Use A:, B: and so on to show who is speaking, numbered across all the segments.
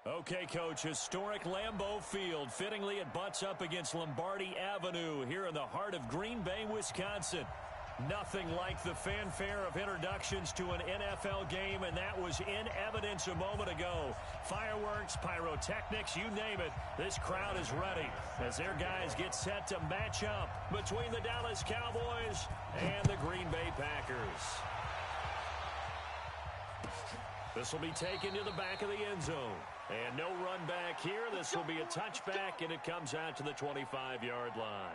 A: Okay, Coach, historic Lambeau Field. Fittingly, it butts up against Lombardi Avenue here in the heart of Green Bay, Wisconsin. Nothing like the fanfare of introductions to an NFL game, and that was in evidence a moment ago. Fireworks, pyrotechnics, you name it. This crowd is ready as their guys get set to match up between the Dallas Cowboys and the Green Bay Packers. This will be taken to the back of the end zone. And no run back here. This will be a touchback, and it comes out to the 25-yard line.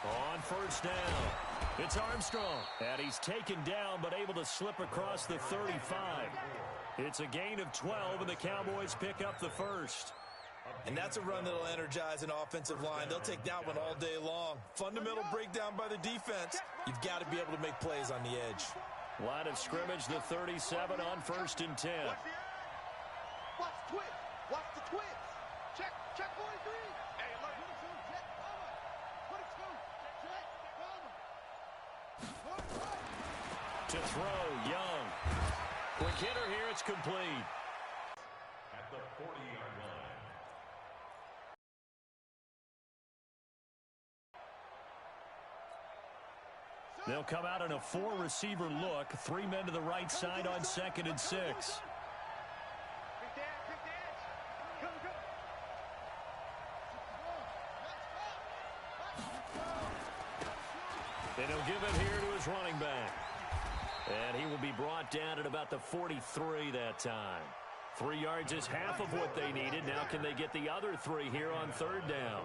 A: On first down, it's Armstrong. And he's taken down but able to slip across the 35. It's a gain of 12, and the Cowboys pick up the first.
B: And that's a run that'll energize an offensive line. They'll take that one all day long. Fundamental breakdown by the defense. You've got to be able to make plays on the edge.
A: Line of scrimmage, the 37 on first and 10.
C: Watch the twist. Watch the twist. Check 43. Hey, look. 22.
A: To throw, Young. Quick hitter here, it's complete.
D: At the 40-yard line.
A: They'll come out in a four-receiver look. Three men to the right side on 2nd and 6. And he'll give it here to his running back. And he will be brought down at about the 43 that time. 3 yards is half of what they needed. Now can they get the other 3 here on third down?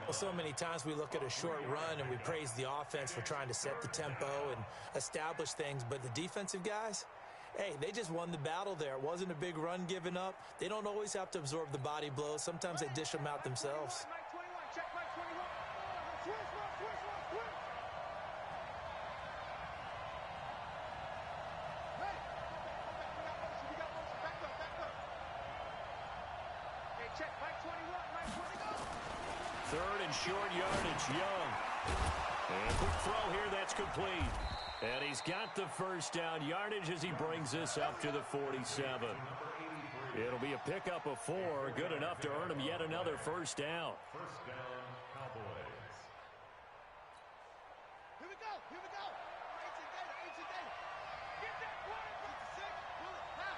B: Well, so many times we look at a short run and we praise the offense for trying to set the tempo and establish things. But the defensive guys, hey, they just won the battle there. It wasn't a big run given up. They don't always have to absorb the body blows. Sometimes they dish them out themselves.
A: Third and short yardage, Young. And quick throw here, that's complete. And he's got the first down yardage as he brings this up to the 47. It'll be a pickup of 4, good enough to earn him yet another first down.
D: First down, Cowboys.
C: Here we go. H and data. Get that 56. Pull it. Now.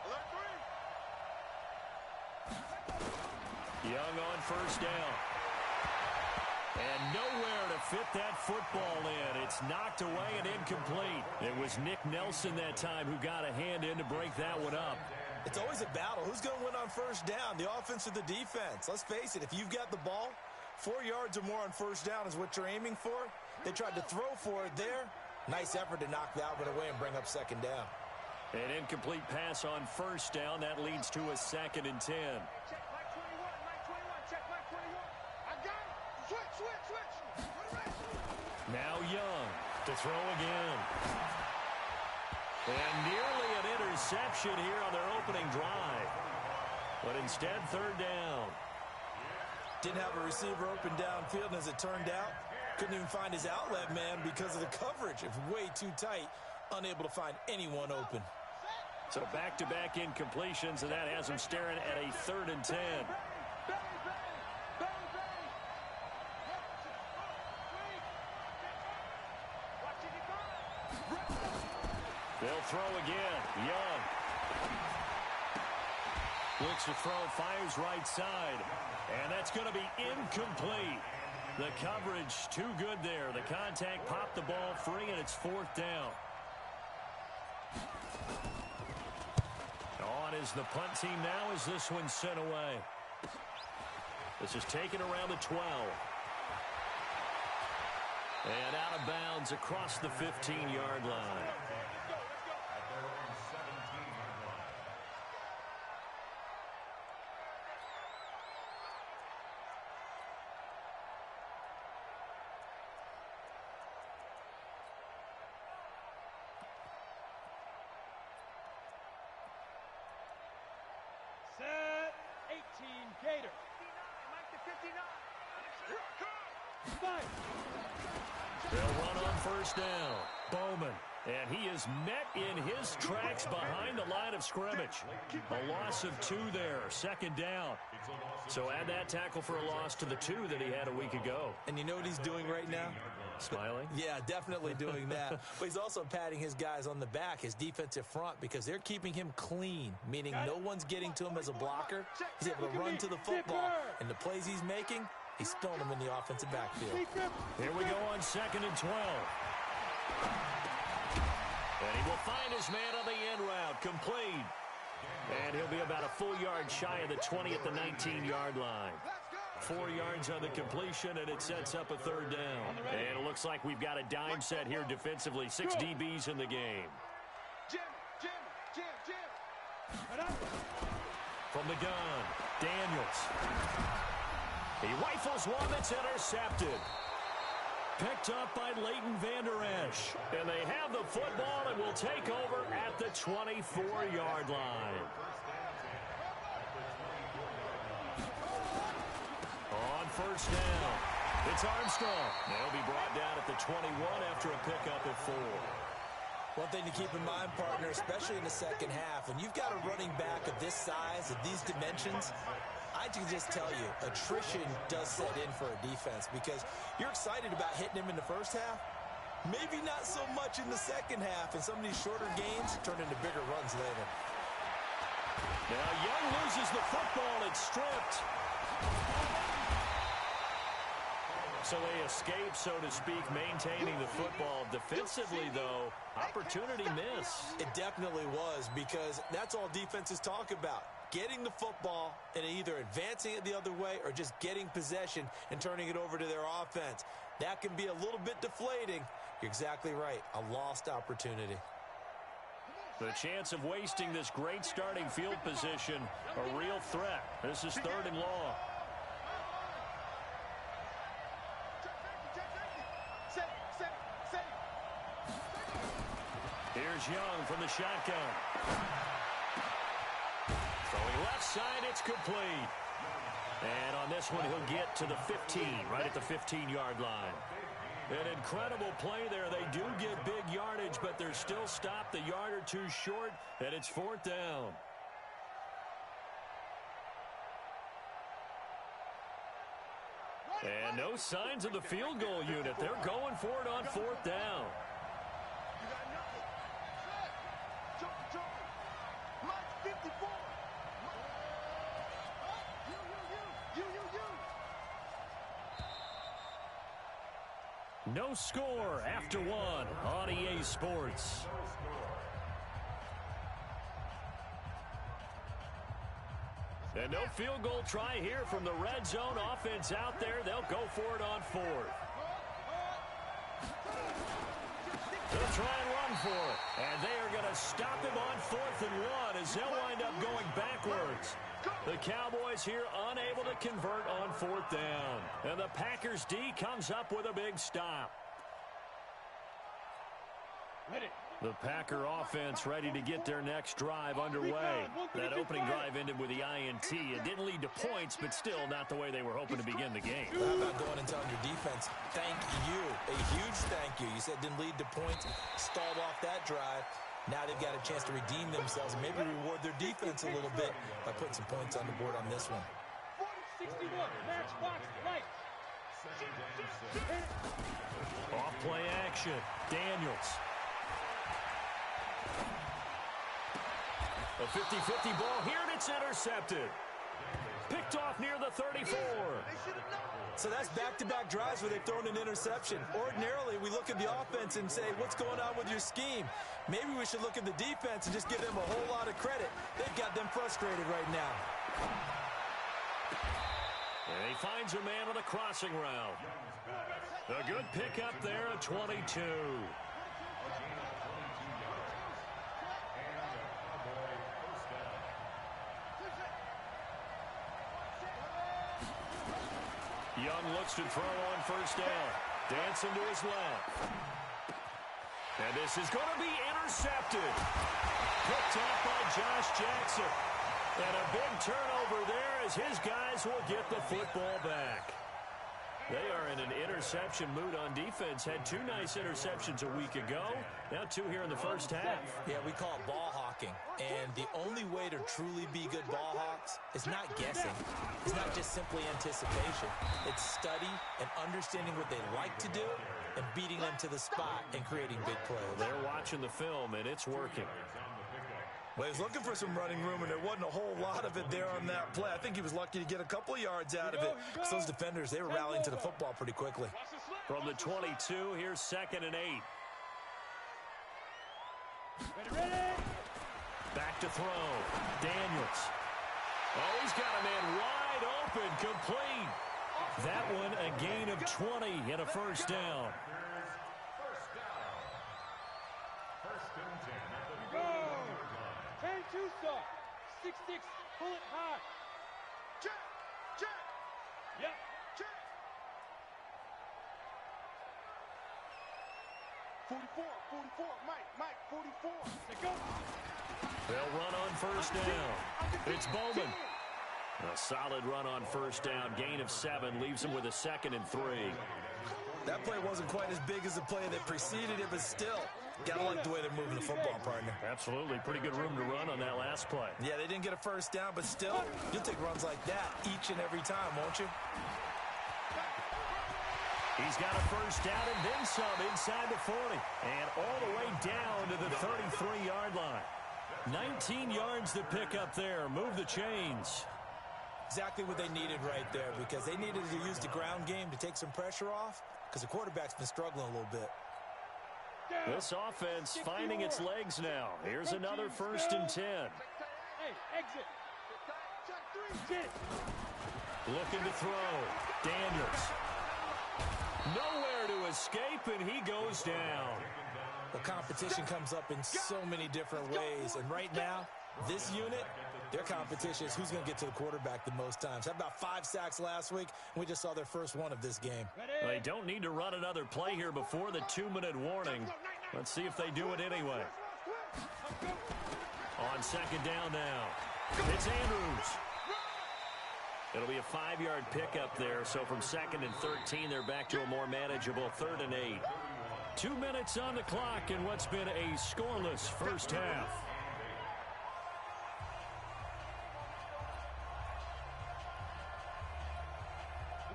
C: Alert 3.
A: Young on first down. And nowhere to fit that football in. It's knocked away and incomplete. It was Nick Nelson that time who got a hand in to break that one up.
B: It's always a battle. Who's going to win on first down, the offense or the defense? Let's face it, if you've got the ball, 4 yards or more on first down is what you're aiming for. They tried to throw for it there. Nice effort to knock that one away and bring up second down.
A: An incomplete pass on first down. That leads to a 2nd and 10.
C: Check Mike 21. Check Mike 21. I got it. Switch.
A: Now Young to throw again. And nearly an interception here on their opening drive. But instead, third down.
B: Didn't have a receiver open downfield, and as it turned out, couldn't even find his outlet man because of the coverage. It was way too tight, unable to find anyone open.
A: So back-to-back incompletions, and that has him staring at a 3rd and 10. They'll throw again. Young. Looks to throw, fires right side. And that's going to be incomplete. The coverage too good there. The contact popped the ball free, and it's 4th down. On is the punt team now as this one's sent away. This is taken around the 12. And out of bounds across the 15-yard line.
C: Gator.
A: They'll run on first down. Bowman. And he is met in his tracks behind the line of scrimmage. A loss of 2 there, second down. So add that tackle for a loss to the 2 that he had a week ago.
B: And you know what he's doing right now?
A: Smiling?
B: Yeah, definitely doing that. But he's also patting his guys on the back, his defensive front, because they're keeping him clean, meaning no one's getting to him as a blocker. He's able to run to the football. And the plays he's making, he's throwing them in the offensive backfield.
A: Here we go on 2nd and 12. And he will find his man on the end route, complete. And he'll be about a full yard shy of the 20 at the 19-yard line. 4 yards on the completion, and it sets up a 3rd down. And it looks like we've got a dime set here defensively. 6 DBs in the game. From the gun, Daniels. He rifles one that's intercepted. Picked up by Leighton Vander Esch. And they have the football and will take over at the 24-yard line. On first down, it's Armstrong. They'll be brought down at the 21 after a pickup at 4.
B: One thing to keep in mind, partner, especially in the second half, when you've got a running back of this size, of these dimensions, I can just tell you, attrition does set in for a defense because you're excited about hitting him in the first half. Maybe not so much in the second half, and some of these shorter gains turn into bigger runs later.
A: Now Young loses the football. It's stripped. So they escape, so to speak, maintaining the football. Defensively, though, opportunity miss.
B: It definitely was, because that's all defenses talk about. Getting the football and either advancing it the other way or just getting possession and turning it over to their offense. That can be a little bit deflating. You're exactly right. A lost opportunity.
A: The chance of wasting this great starting field position, a real threat. This is 3rd and long. Here's Young from the shotgun. Throwing left side, it's complete. And on this one, he'll get to the 15, right at the 15-yard line. An incredible play there. They do get big yardage, but they're still stopped a yard or 2 short, and it's 4th down. And no signs of the field goal unit. They're going for it on 4th down. No score after 1 on EA Sports. And no field goal try here from the red zone offense out there. They'll go for it on 4th. They'll try and run for it. And they are going to stop him on 4th and 1 as they'll wind up going backwards. The Cowboys here unable to convert on 4th down. And the Packers D comes up with a big stop. The Packer offense ready to get their next drive underway. That opening drive ended with the INT. It didn't lead to points, but still not the way they were hoping to begin the game.
B: How about going and telling your defense, thank you, a huge thank you. You said didn't lead to points, stalled off that drive. Now they've got a chance to redeem themselves and maybe reward their defense a little bit by putting some points on the board on this one.
C: 61, match box, right.
A: Off play action, Daniels. A 50-50 ball here, and it's intercepted. Picked off near the 34.
B: So that's back-to-back drives where they've thrown an interception. Ordinarily, we look at the offense and say, what's going on with your scheme? Maybe we should look at the defense and just give them a whole lot of credit. They've got them frustrated right now.
A: And he finds a man on the crossing route. A good pickup there at 22. Young looks to throw on first down. Dancing to his left. And this is going to be intercepted. Picked off by Josh Jackson. And a big turnover there as his guys will get the football back. They are in an interception mood on defense. Had 2 nice interceptions a week ago. Now 2 here in the first half.
B: Yeah, we call it ball hawking. And the only way to truly be good ball hawks is not guessing. It's not just simply anticipation. It's study and understanding what they like to do and beating them to the spot and creating big plays.
A: They're watching the film, and it's working.
B: Well, he was looking for some running room, and there wasn't a whole lot of it there on that play. I think he was lucky to get a couple of yards out of it. Because those defenders, they were rallying to the football pretty quickly.
A: From the 22, here's 2nd and 8.
C: Ready.
A: Back to throw. Daniels. Oh, he's got a man wide open, complete. That one a gain of 20 and a first down.
C: Go. 10-2 stop. 6-6. Pull it hard. Check. Yep. Check. 44. Mike. 44. Let's go.
A: They'll run on first down. It's Bowman. A solid run on first down. Gain of 7 leaves him with a 2nd and 3.
B: That play wasn't quite as big as the play that preceded it, but still, gotta like the way they're moving the football, partner.
A: Absolutely. Pretty good room to run on that last play.
B: Yeah, they didn't get a first down, but still, you'll take runs like that each and every time, won't you?
A: He's got a first down and then some inside the 40. And all the way down to the 33-yard line. 19 yards to pick up there. Move the chains.
B: Exactly what they needed right there, because they needed to use the ground game to take some pressure off, because the quarterback's been struggling a little bit.
A: This offense finding its legs now. Here's another 1st and 10.
C: Hey, exit. Check 3.
A: Looking to throw. Daniels. Nowhere to escape, and he goes down.
B: The competition comes up in so many different ways, and right now, this unit, their competition is who's going to get to the quarterback the most times. How about 5 sacks last week? We just saw their first one of this game.
A: They don't need to run another play here before the 2-minute warning. Let's see if they do it anyway. On 2nd down now. It's Andrews. It'll be a 5-yard pickup there. So from 2nd and 13, they're back to a more manageable 3rd and 8. 2 minutes on the clock in what's been a scoreless first half.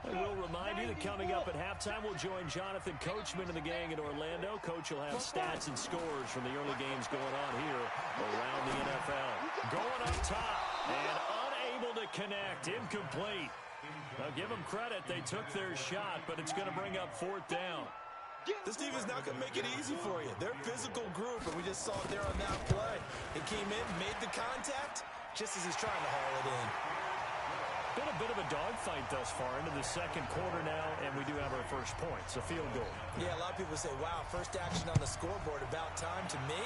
A: I will remind you that coming up at halftime, we'll join Jonathan Coachman and the gang in Orlando. Coach will have stats and scores from the early games going on here around the NFL. Going up top and unable to connect. Incomplete. Now, give them credit. They took their shot, but it's going to bring up 4th down.
B: This team is not going to make it easy for you. They're a physical group, and we just saw it there on that play. It came in, made the contact, just as he's trying to haul it in.
A: Been a bit of a dogfight thus far into the 2nd quarter now, and we do have our first points, a field goal.
B: Yeah, a lot of people say, wow, first action on the scoreboard, about time. To me,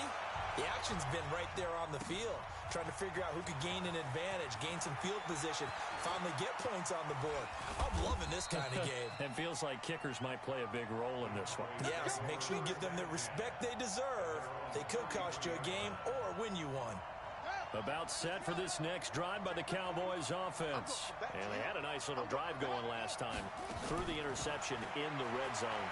B: the action's been right there on the field, trying to figure out who could gain an advantage, gain some field position, finally get points on the board. I'm loving this kind of game.
A: It feels like kickers might play a big role in this one.
B: Yes, make sure you give them the respect they deserve. They could cost you a game or win you one.
A: About set for this next drive by the Cowboys offense. And they had a nice little drive going last time. Threw the interception in the red zone.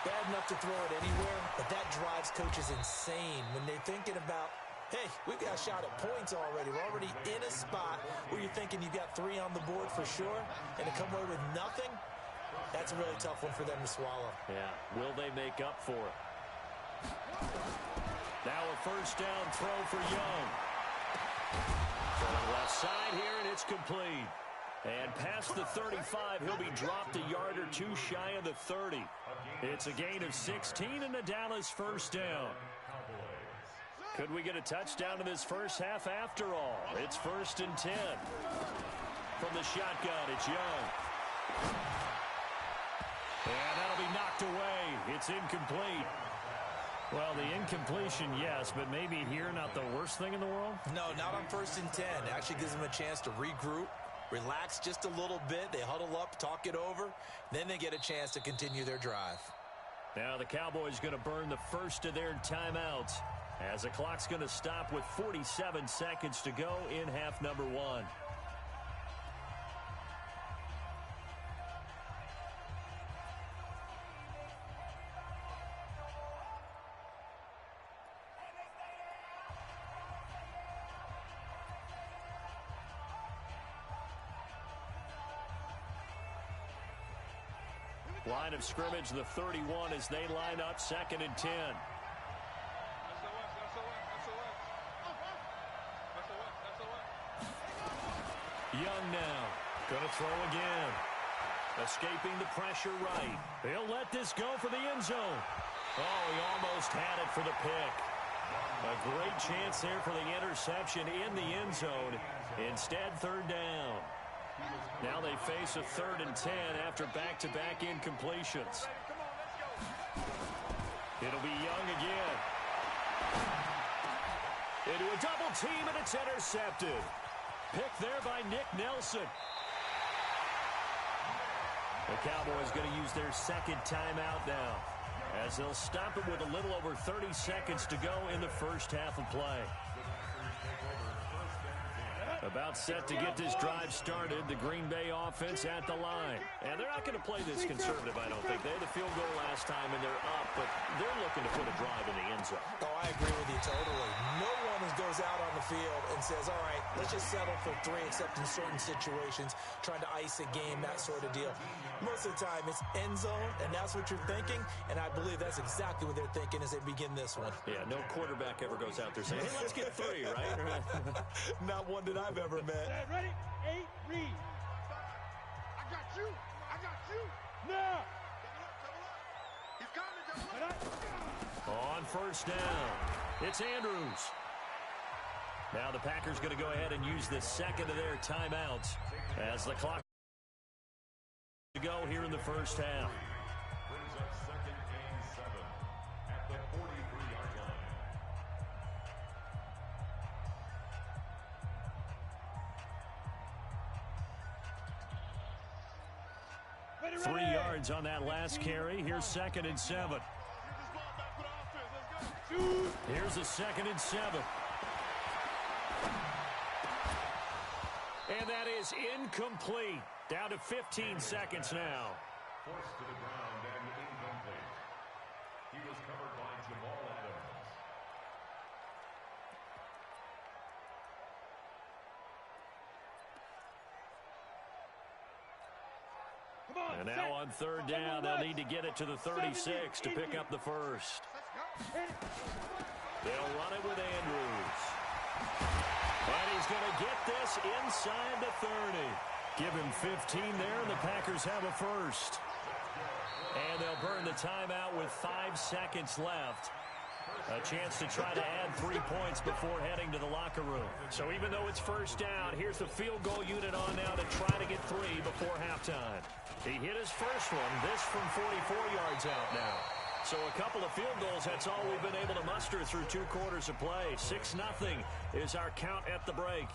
B: Bad enough to throw it anywhere, but that drives coaches insane when they're thinking about, hey, we've got a shot at points already. We're already in a spot where you're thinking you've got 3 on the board for sure, and to come away with nothing, that's a really tough one for them to swallow.
A: Yeah, will they make up for it? Now a first down throw for Young. From the left side here, and it's complete. And past the 35, he'll be dropped a yard or 2 shy of the 30. It's a gain of 16 and a Dallas first down. Could we get a touchdown in this first half after all? It's 1st and 10. From the shotgun, it's Young. And that'll be knocked away. It's incomplete. Well, the incompletion, yes, but maybe here not the worst thing in the world?
B: No, not on 1st and 10. It actually gives them a chance to regroup, relax just a little bit. They huddle up, talk it over. Then they get a chance to continue their drive.
A: Now the Cowboys going to burn the first of their timeouts. As the clock's going to stop with 47 seconds to go in half number one. Line of scrimmage, the 31 as they line up 2nd and 10. Young now, going to throw again. Escaping the pressure right. He'll let this go for the end zone. Oh, he almost had it for the pick. A great chance there for the interception in the end zone. Instead, 3rd down. Now they face a 3rd and 10 after back-to-back incompletions. It'll be Young again. Into a double team, and it's intercepted. Pick there by Nick Nelson. The Cowboys going to use their 2nd timeout now, as they'll stop it with a little over 30 seconds to go in the first half of play. About set to get this drive started, the Green Bay offense at the line. And they're not going to play this conservative, I don't think. They had the field goal last time, and they're up, but they're looking to put a drive in the end zone.
B: Oh, I agree with you totally. No one goes out on the field and says, all right, let's just settle for 3, except in certain situations, trying to ice a game, that sort of deal. Most of the time, it's end zone, and that's what you're thinking, and I believe that's exactly what they're thinking as they begin this one.
A: Yeah, no quarterback ever goes out there saying, hey, let's get 3, right?
B: Not one that I've ever met.
C: Ready? 8, read. I got you. I got you. Now. He's coming.
A: On 1st down, it's Andrews. Now the Packers going to go ahead and use the 2nd of their timeouts as the clock to go here in the first half.
D: Brings up 2nd and 7 at the 43-yard line.
A: 3 yards on that last carry. Here's 2nd and 7. Here's a 2nd and 7. And that is incomplete. Down to 15 seconds now.
D: Forced to the ground and incomplete. He was covered by Jamal Adams.
A: And now on 3rd down, they'll need to get it to the 36 to pick up the first. They'll run it with Andrews. And he's going to get this inside the 30. Give him 15 there, and the Packers have a first. And they'll burn the timeout with 5 seconds left. A chance to try to add 3 points before heading to the locker room. So even though it's 1st down, here's the field goal unit on now to try to get 3 before halftime. He hit his first one, this from 44 yards out now. So a couple of field goals, that's all we've been able to muster through 2 quarters of play. 6-0 is our count at the break.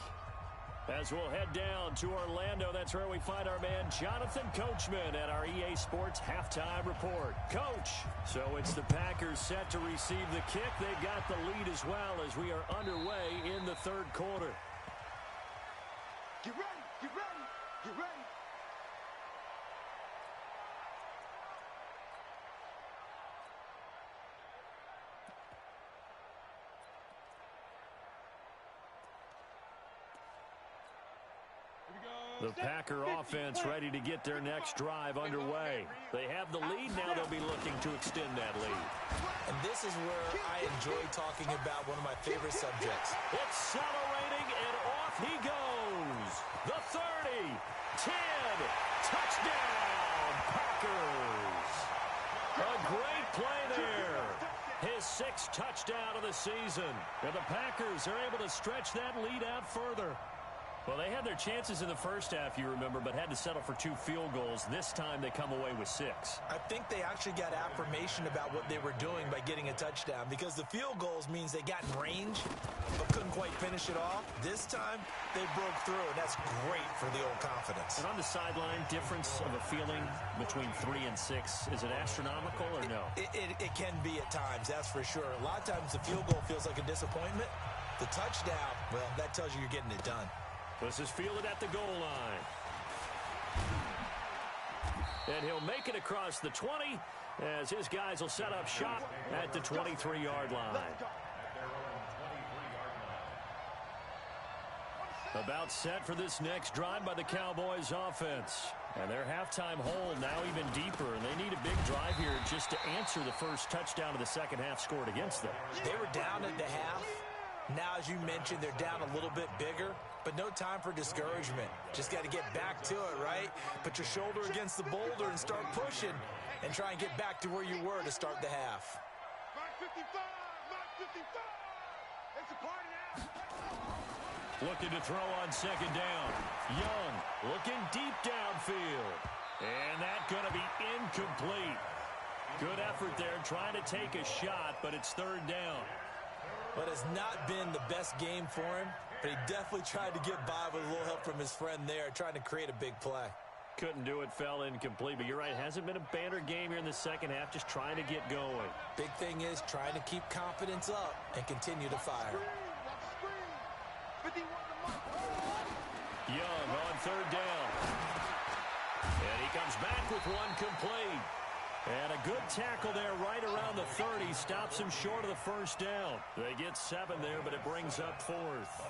A: As we'll head down to Orlando, that's where we find our man Jonathan Coachman at our EA Sports Halftime Report. Coach, so it's the Packers set to receive the kick. They've got the lead as well as we are underway in the 3rd quarter.
C: Get ready, get ready, get ready.
A: The Packer offense ready to get their next drive underway. They have the lead. Now they'll be looking to extend that lead.
B: And this is where I enjoy talking about one of my favorite subjects.
A: Accelerating, and off he goes. The 30, 10, touchdown, Packers. A great play there. His 6th touchdown of the season. And the Packers are able to stretch that lead out further. Well, they had their chances in the first half, you remember, but had to settle for 2 field goals. This time they come away with 6.
B: I think they actually got affirmation about what they were doing by getting a touchdown, because the field goals means they got in range but couldn't quite finish finish it off. This time, they broke through, and that's great for the old confidence.
A: And on the sideline, difference of a feeling between 3 and 6, is it astronomical or no?
B: It can be at times, that's for sure. A lot of times the field goal feels like a disappointment. The touchdown, well, that tells you you're getting it done.
A: This is fielded at the goal line. And he'll make it across the 20 as his guys will set up shop at the 23-yard line. About set for this next drive by the Cowboys offense. And their halftime hold now even deeper, and they need a big drive here just to answer the first touchdown of the second half scored against them.
B: They were down at the half. Now, as you mentioned, they're down a little bit bigger, but no time for discouragement. Just got to get back to it, right? Put your shoulder against the boulder and start pushing and try and get back to where you were to start the half.
C: 55, 55. It's a party now.
A: Looking to throw on second down. Young looking deep downfield. And that's going to be incomplete. Good effort there trying to take a shot, but it's third down.
B: But it's not been the best game for him, but he definitely tried to get by with a little help from his friend there, trying to create a big play.
A: Couldn't do it, fell incomplete, but you're right, hasn't been a banner game here in the second half, just trying to get going.
B: Big thing is trying to keep confidence up and continue to fire.
A: Young on third down. And he comes back with one complete. And a good tackle there right around the 30. Stops him short of the first down. They get 7 there, but it brings up 4th.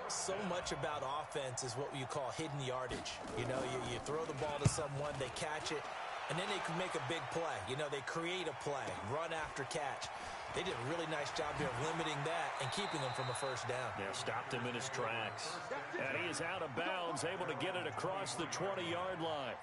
B: So much about offense is what you call hidden yardage. You know, you throw the ball to someone, they catch it, and then they can make a big play. You know, they create a play, run after catch. They did a really nice job here of limiting that and keeping him from a first down.
A: Yeah, stopped him in his tracks. And he is out of bounds, able to get it across the 20-yard line.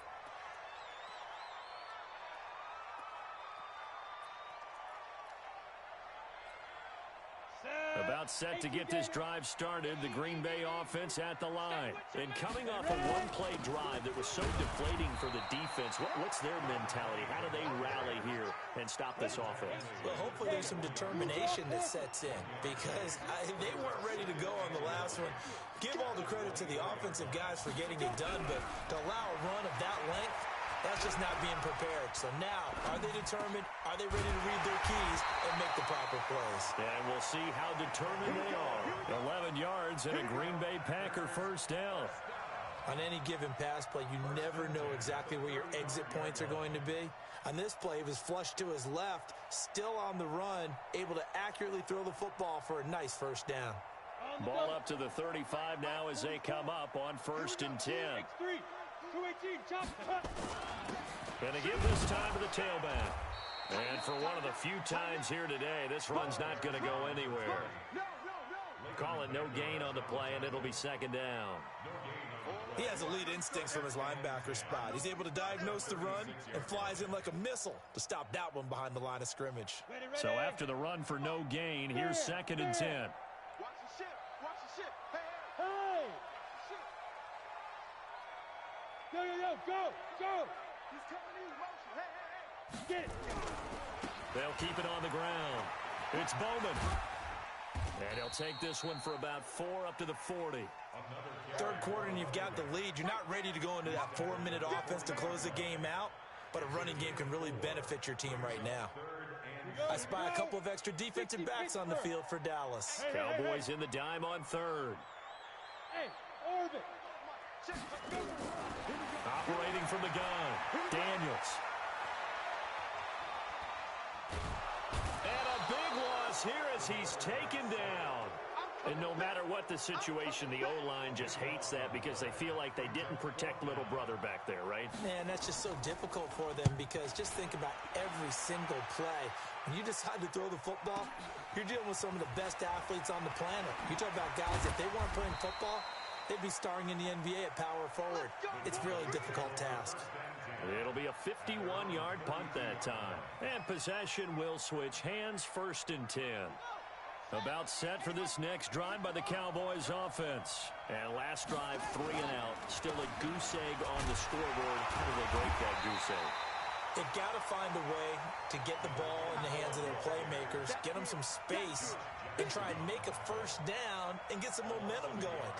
A: About set to get this drive started, the Green Bay offense at the line. And coming off a one-play drive that was so deflating for the defense, what's their mentality? How do they rally here and stop this offense?
B: Well, hopefully there's some determination that sets in, because they weren't ready to go on the last one. Give all the credit to the offensive guys for getting it done, but to allow a run of that length, that's just not being prepared. So now, are they determined? Are they ready to read their keys and make the proper plays?
A: And we'll see how determined they are. 11 yards and a Green Bay Packer first down.
B: On any given pass play, you never know exactly where your exit points are going to be. On this play, it was flushed to his left, still on the run, able to accurately throw the football for a nice first down.
A: Ball up to the 35 now as they come up on 1st and 10. And they give this time to the tailback. And for one of the few times here today, this run's not going to go anywhere. Call it no gain on the play, and it'll be second down.
B: He has elite instincts from his linebacker spot. He's able to diagnose the run and flies in like a missile to stop that one behind the line of scrimmage.
A: So after the run for no gain, here's 2nd and 10.
C: Watch the ship. Watch the ship. Hey! Go! He's coming in motion. Hey! Get it!
A: They'll keep it on the ground. It's Bowman. And he'll take this one for about 4 up to the 40.
B: Third quarter and you've got the lead. You're not ready to go into that 4-minute offense to close the game out, but a running game can really benefit your team right now. I spy a couple of extra defensive backs on the field for Dallas.
A: Cowboys in the dime on 3rd.
C: Hey, Orbit!
A: Operating from the gun, Daniels. And a big loss here as he's taken down. And no matter what the situation, the O-line just hates that because they feel like they didn't protect little brother back there, right?
B: Man, that's just so difficult for them because just think about every single play. When you decide to throw the football, you're dealing with some of the best athletes on the planet. You talk about guys, if they weren't playing football, they'd be starring in the NBA at power forward. It's a really difficult task.
A: It'll be a 51-yard punt that time. And possession will switch hands, 1st and 10. About set for this next drive by the Cowboys offense. And last drive, 3 and out. Still a goose egg on the scoreboard. How do they break that goose egg?
B: They've got to find a way to get the ball in the hands of their playmakers, get them some space, and try and make a first down and get some momentum going.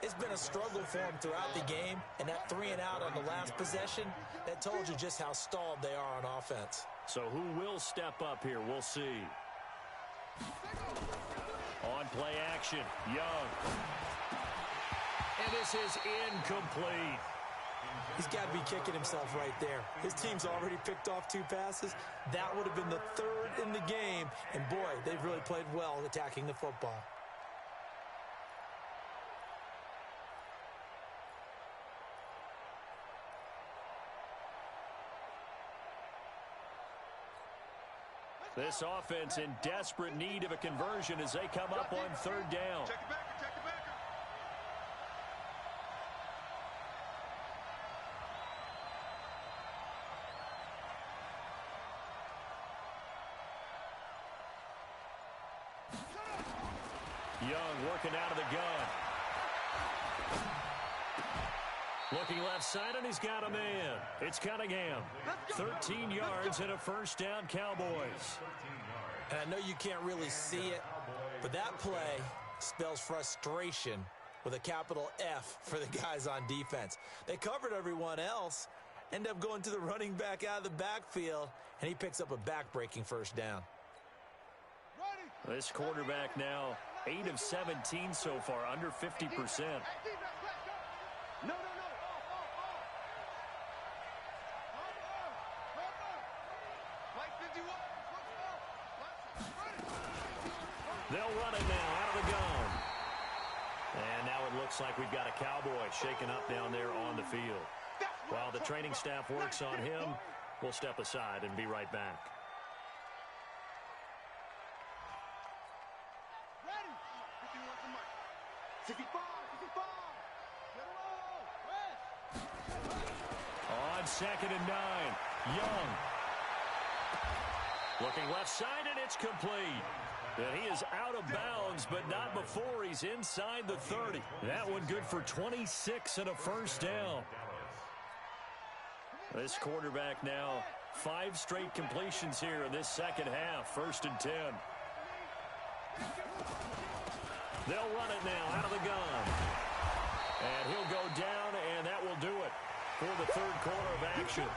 B: It's been a struggle for them throughout the game, and that 3-and-out on the last possession, that told you just how stalled they are on offense.
A: So who will step up here? We'll see. On play action, Young. And this is incomplete.
B: He's got to be kicking himself right there. His team's already picked off 2 passes. That would have been the 3rd in the game. And, boy, they've really played well attacking the football.
A: This offense in desperate need of a conversion as they come up on 3rd down.
C: Check it back.
A: Young working out of the gun. Looking left side, and he's got a man. It's Cunningham. 13 yards and a first down, Cowboys.
B: And I know you can't really see it, but that play spells frustration with a capital F for the guys on defense. They covered everyone else, end up going to the running back out of the backfield, and he picks up a back-breaking first down.
A: This quarterback now 8 of 17 so far, under 50%.
C: No.
A: They'll run it now out of the gun. And now it looks like we've got a Cowboy shaken up down there on the field. While the training staff works on him, we'll step aside and be right back.
C: Ready. 65.
A: On 2nd and 9, Young. Looking left side, and it's complete. And he is out of bounds, but not before he's inside the 30. That one good for 26 and a first down. This quarterback now 5 straight completions here in this second half. 1st and 10. They'll run it now out of the gun. And he'll go down, and that will do it for the 3rd quarter of action.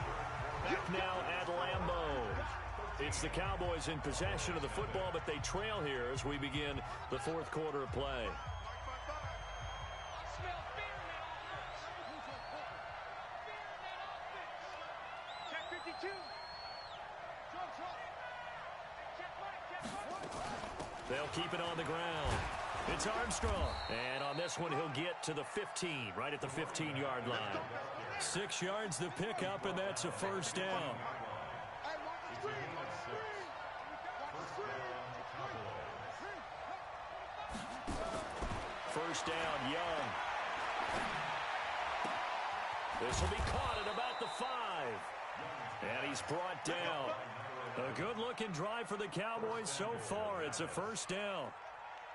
A: Back now at Lambeau. It's the Cowboys in possession of the football, but they trail here as we begin the 4th quarter of play. They'll keep it on the ground. It's Armstrong. And on this one, he'll get to the 15, right at the 15-yard line. 6 yards the pickup, and that's a first down. First down, Young. This will be caught at about the 5. And he's brought down. A good-looking drive for the Cowboys so far. It's a first down.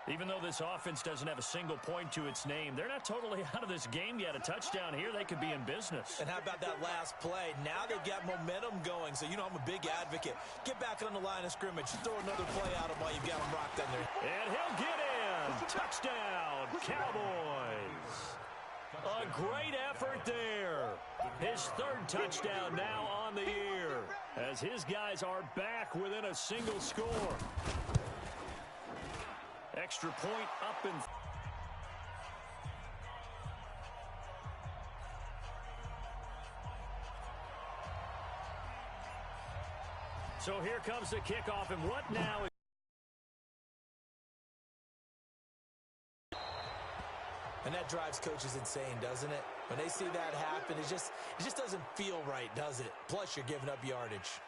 A: Even though this offense doesn't have a single point to its name, they're not totally out of this game yet. A touchdown here, they could be in business.
B: And how about that last play? Now they've got momentum going, so you know I'm a big advocate. Get back on the line of scrimmage. Throw another play out of while you've got them rocked in there.
A: And he'll get in. Touchdown, Cowboys. A great effort there. His 3rd touchdown now on the year as his guys are back within a single score. Extra point up and... So here comes the kickoff, and what now?
B: And that drives coaches insane, doesn't it? When they see that happen, it just doesn't feel right, does it? Plus, you're giving up yardage.